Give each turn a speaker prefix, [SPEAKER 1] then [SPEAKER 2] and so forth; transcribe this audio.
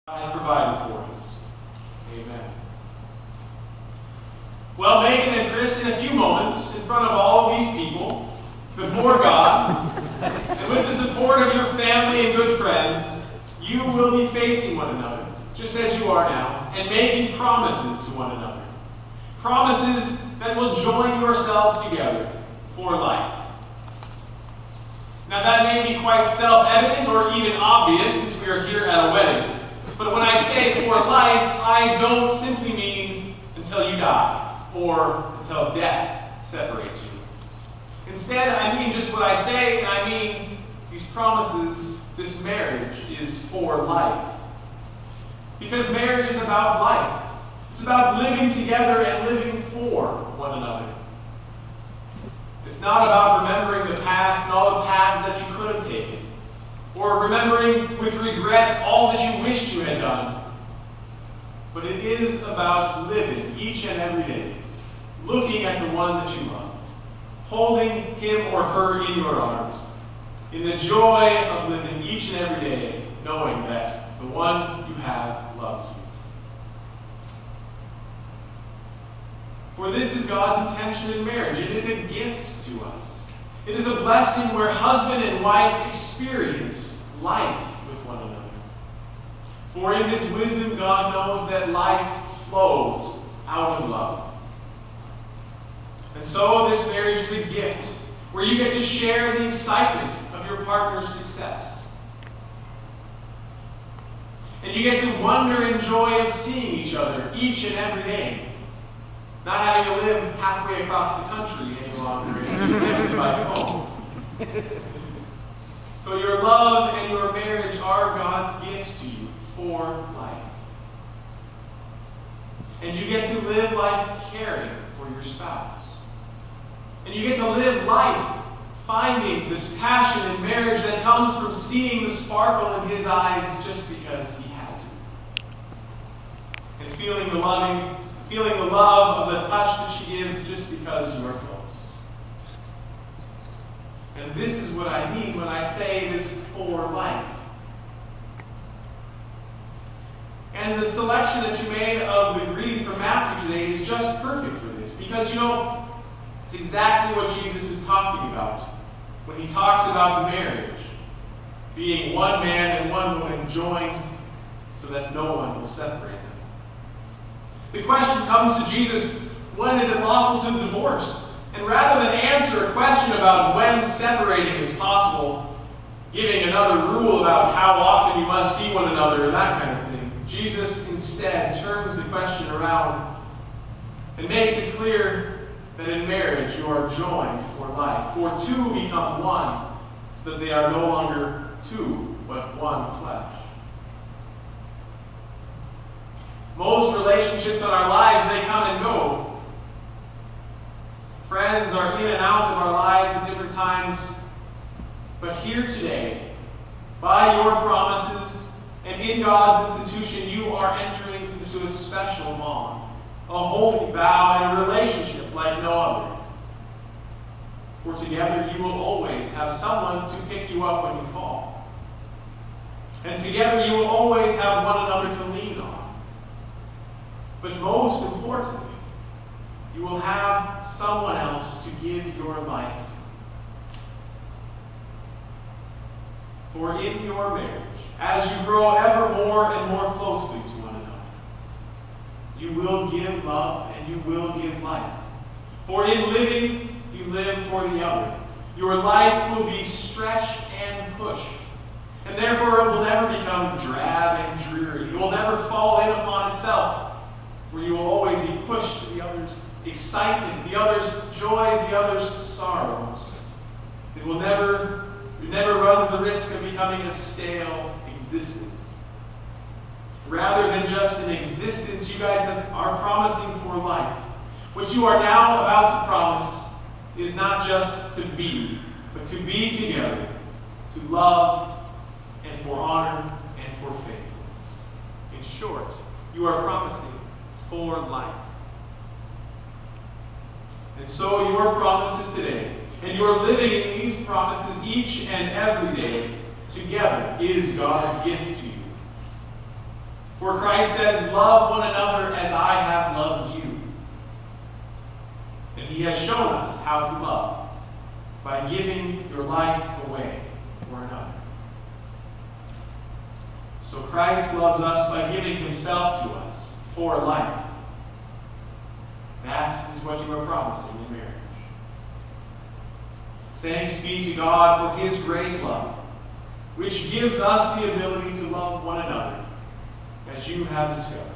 [SPEAKER 1] has provided for us. Amen. Well, Megan and Chris, in a few moments, in front of all of these people, before God, and with the support of your family and good friends, you will be facing one another, just as you are now, and making promises to one another. Promises that will join yourselves together for life. Now, that may be quite self-evident or even obvious since we are here at a wedding. But when I say for life, I don't simply mean until you die or until death separates you. Instead, I mean just what I say, and I mean these promises, this marriage is for life. Because marriage is about life. It's about living together and living for one another. It's not about remembering the past and all the paths that you could have taken, or remembering with regret all that you wished you had done. But it is about living each and every day, looking at the one that you love, holding him or her in your arms, in the joy of living each and every day, knowing that the one you have loves you. For this is God's intention in marriage. It is a gift to us. It is a blessing where husband and wife experience life with one another. For in his wisdom, God knows that life flows out of love. And so this marriage is a gift where you get to share the excitement of your partner's success. And you get to wonder and joy of seeing each other each and every day. Not having to live halfway across the country any longer and be connected by phone. So your love and your marriage are God's gifts to you for life. And you get to live life caring for your spouse. And you get to live life finding this passion in marriage that comes from seeing the sparkle in his eyes just because he has you. And feeling the love of the touch that she gives just because you are close. And this is what I mean when I say this for life. And the selection that you made of the greeting from Matthew today is just perfect for this. Because, it's exactly what Jesus is talking about when he talks about marriage. Being one man and one woman joined so that no one will separate them. The question comes to Jesus, when is it lawful to divorce? And rather than answer a question about when separating is possible, giving another rule about how often you must see one another, or that kind of thing, Jesus instead turns the question around and makes it clear that in marriage you are joined for life. For two become one, so that they are no longer two, but one flesh. Most relationships in our lives, they come and go. Friends are in and out of our lives at different times. But here today, by your promises and in God's institution, you are entering into a special bond, a holy vow and a relationship like no other. For together you will always have someone to pick you up when you fall. And together you will always have one another to lean on. But most importantly, you will have someone else to give your life to. For in your marriage, as you grow ever more and more closely to one another, you will give love and you will give life. For in living, you live for the other. Your life will be stretched and pushed. And therefore it will never become drab and dreary. It will never fall in upon itself. For you will always be pushed to the other's excitement, the other's joys, the other's sorrows. It never runs the risk of becoming a stale existence. Rather than just an existence, you guys are promising for life. What you are now about to promise is not just to be, but to be together, to love, and for honor, and for faithfulness. In short, you are promising for life. And so your promises today, and your living in these promises each and every day together is God's gift to you. For Christ says, love one another as I have loved you. And he has shown us how to love by giving your life away for another. So Christ loves us by giving himself to us for life. That is what you are promising in marriage. Thanks be to God for his great love, which gives us the ability to love one another as you have discovered.